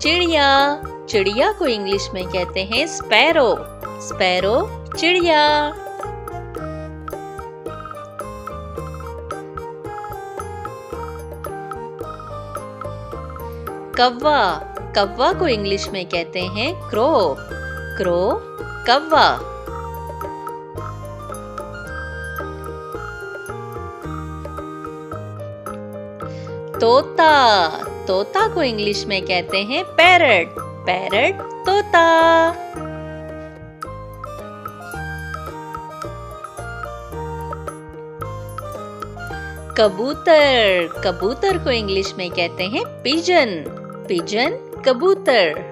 चिड़िया, चिड़िया को इंग्लिश में कहते हैं स्पैरो, स्पैरो चिड़िया। कौवा, कौवा को इंग्लिश में कहते हैं क्रो, क्रो कौवा। तोता, तोता को इंग्लिश में कहते हैं पैरट, पैरट तोता। कबूतर, कबूतर को इंग्लिश में कहते हैं पिजन, पिजन कबूतर।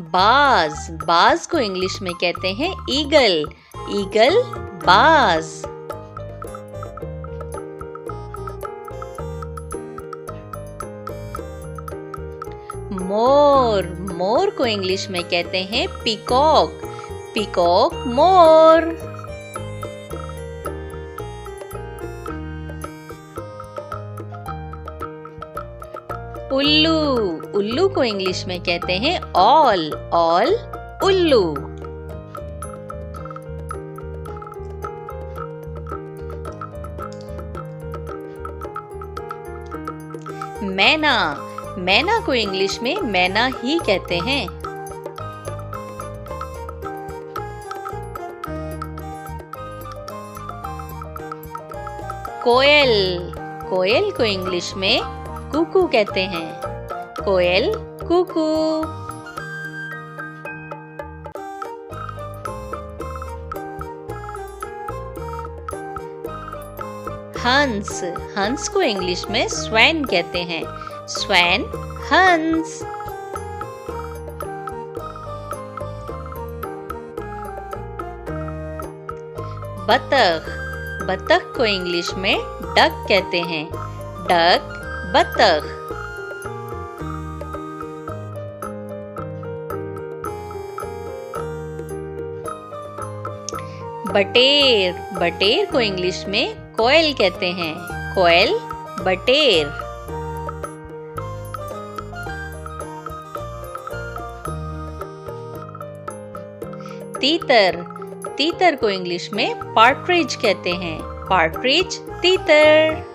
बाज, बाज को इंग्लिश में कहते हैं ईगल, ईगल बाज। मोर, मोर को इंग्लिश में कहते हैं पीकॉक, पीकॉक मोर। उल्लू, उल्लू को इंग्लिश में कहते हैं ऑल, ऑल उल्लू। मैना, मैना को इंग्लिश में मैना ही कहते हैं। कोयल, कोयल को इंग्लिश में कुकू कहते हैं, कोयल कुकू। हंस, हंस को इंग्लिश में स्वैन कहते हैं, स्वैन हंस। बतख, बतख को इंग्लिश में डक कहते हैं, डक बतख। बटेर, बटेर को इंग्लिश में कोयल कहते हैं, कोयल बटेर। तीतर, तीतर को इंग्लिश में पार्ट्रिज कहते हैं, पार्ट्रिज तीतर।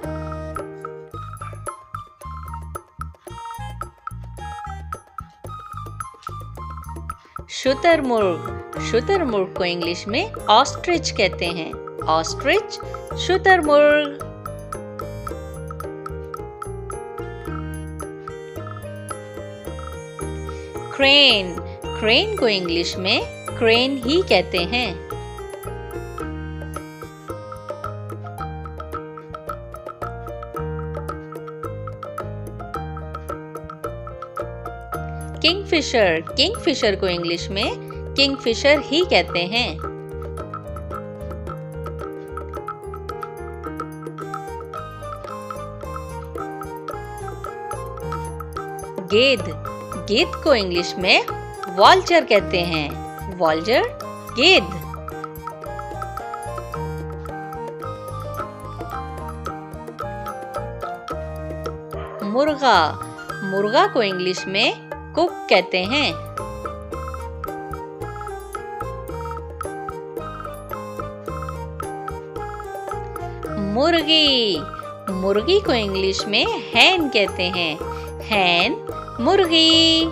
शुतुरमुर्ग, शुतुरमुर्ग को इंग्लिश में ऑस्ट्रिच कहते हैं, ऑस्ट्रिच शुतुरमुर्ग। क्रेन, क्रेन को इंग्लिश में क्रेन ही कहते हैं। किंगफिशर, किंगफिशर को इंग्लिश में किंगफिशर ही कहते हैं। गेद, गेद को इंग्लिश में वॉल्चर कहते हैं, वॉल्चर गेद। मुर्गा, मुर्गा को इंग्लिश में कुक कहते हैं। मुर्गी, मुर्गी को इंग्लिश में हैन कहते हैं, हैन मुर्गी।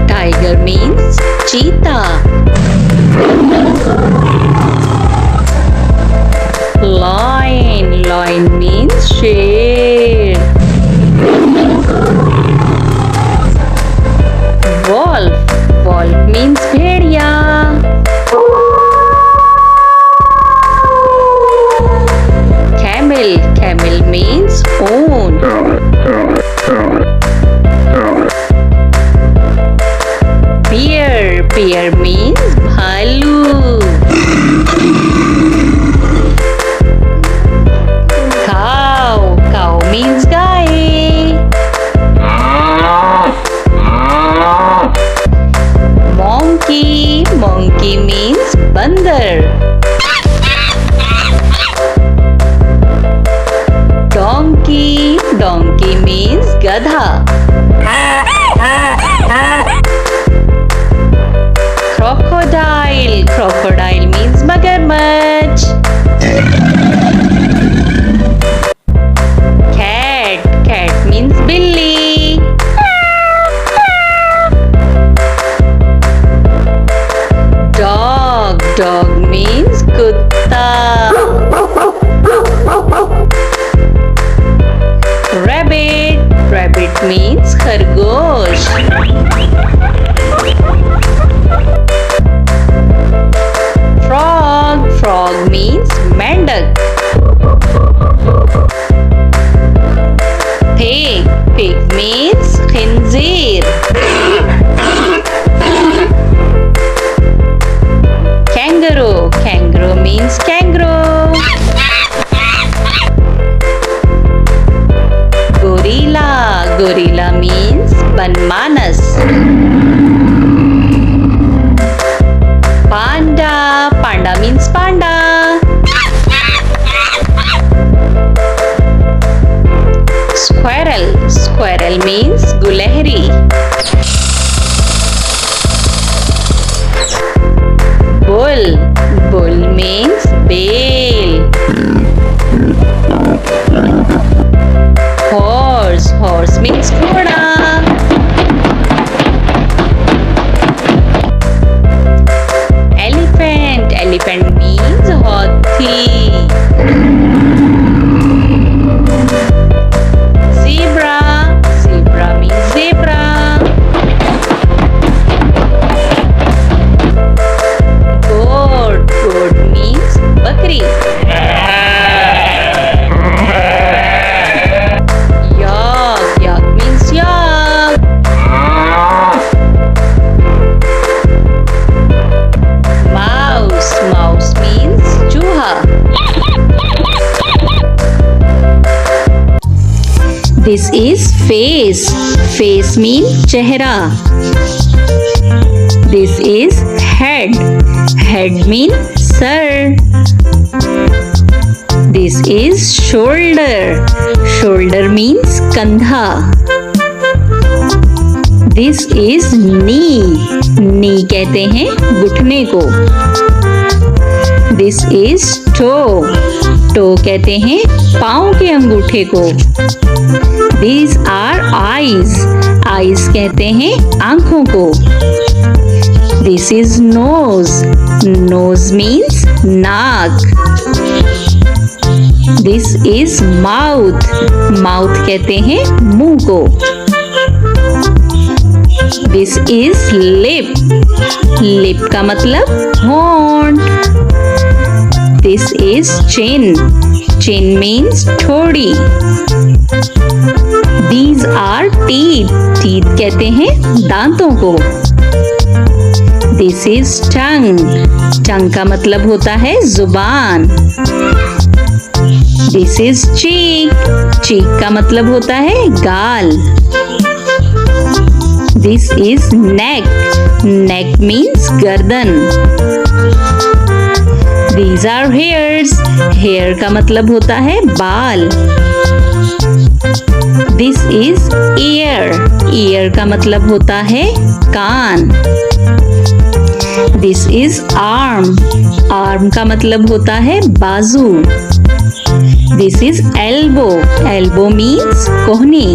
टाइगर मीन्स चीता। Lion, lion means शेर। Wolf, wolf means भेड़िया। Camel, camel means ऊंट। Bear, bear means भालू। Means guy. Manas. Panda. Panda means panda. Squirrel. Squirrel means gulehri. Bull. Bull means bale. Horse. Horse means ghoda. Elephant. Elephant means hathi. Zebra. Zebra means zebra. Goat. Goat means bakri. Yak. Yak means yak. Mouse. Mouse means chooha. This is face. Face means chehra. This is head. Head means sir. This is shoulder. Shoulder means kandha. This is knee. Knee कहते हैं घुटने को. This is toe. Toe कहते हैं पाँव के अंगूठे को. These are eyes. Eyes कहते हैं आँखों को. This is nose. Nose means नाक. This is mouth. Mouth कहते हैं मुंह को. This is lip. Lip का मतलब होंठ. This is chin. Chin means ठोड़ी. These are teeth. Teeth कहते हैं दांतों को. This is tongue. Tongue का मतलब होता है जुबान. This is cheek. Cheek का मतलब होता है गाल. This is neck. Neck means गर्दन. These are hairs. Hair का मतलब होता है बाल. This is ear. Ear का मतलब होता है कान. This is arm. Arm का मतलब होता है बाजू. This is elbow. Elbow means कोहनी.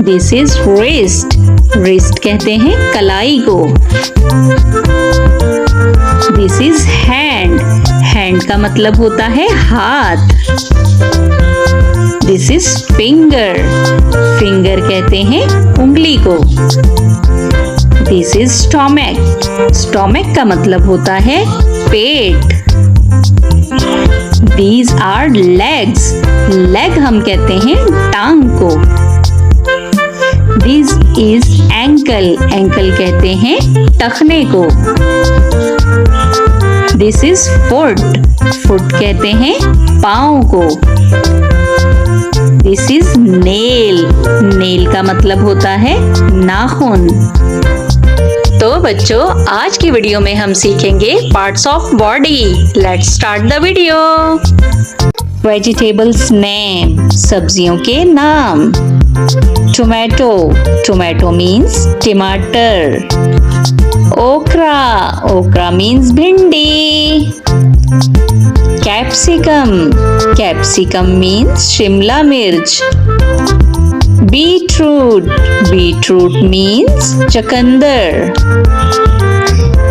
This is wrist. Wrist कहते हैं कलाई को. This is hand. Hand का मतलब होता है हाथ. This is finger. Finger कहते हैं उंगली को. This is stomach. Stomach का मतलब होता है पेट. These are legs. Leg हम कहते हैं टांग को. This is ankle. Ankle कहते हैं टखने को. This is foot. Foot कहते हैं पाँव को. This is nail. Nail का मतलब होता है नाखून. तो बच्चों आज की वीडियो में हम सीखेंगे parts of body. Let's start the video. Vegetables name. सब्जियों के नाम. टोमेटो. टोमेटो मीन्स टमाटर. ओकरा. ओकरा मीन्स भिंडी. कैप्सिकम. कैप्सिकम मीन्स शिमला मिर्च. बीटरूट. बीटरूट मीन्स चकंदर.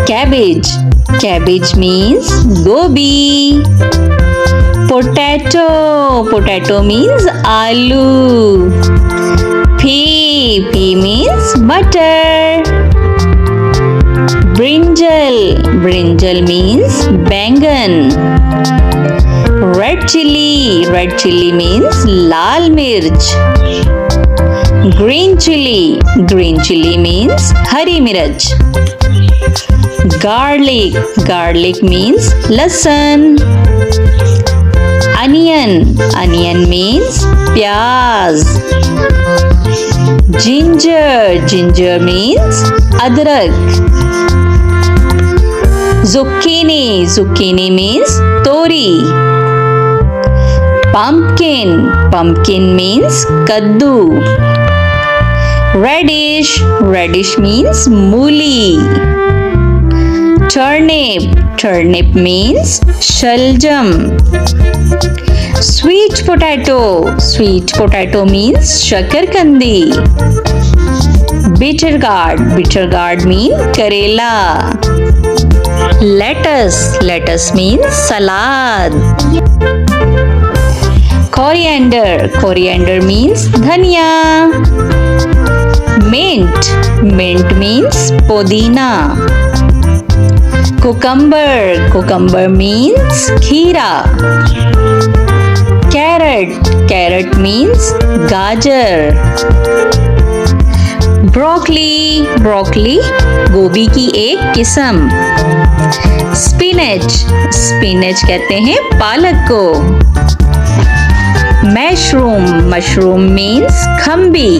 कैबेज. कैबेज मीन्स गोभी. पोटैटो. पोटैटो मीन्स आलू. Pea means butter. Brinjal. Brinjal means बैंगन. Red chili. Red chili means लाल मिर्च. Green chili. Green chili means हरी मिर्च. Garlic. Garlic means लहसुन. Onion. Onion means प्याज. Ginger means adrak. Zucchini means tori. Pumpkin means kaddu. Radish means mooli. Turnip means shaljam. Sweet potato means shakarkandi. Bitter gourd means karela. Lettuce means salad. Coriander means dhania. Mint means podina. Cucumber means kheera. Carrot means gajar. Broccoli गोभी की एक किस्म. Spinach कहते हैं पालक को. Mushroom means खम्बी.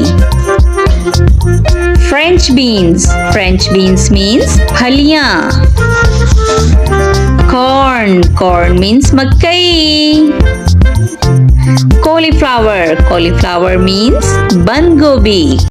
French beans means फलियां. Corn means मकई. Cauliflower means बंद गोभी.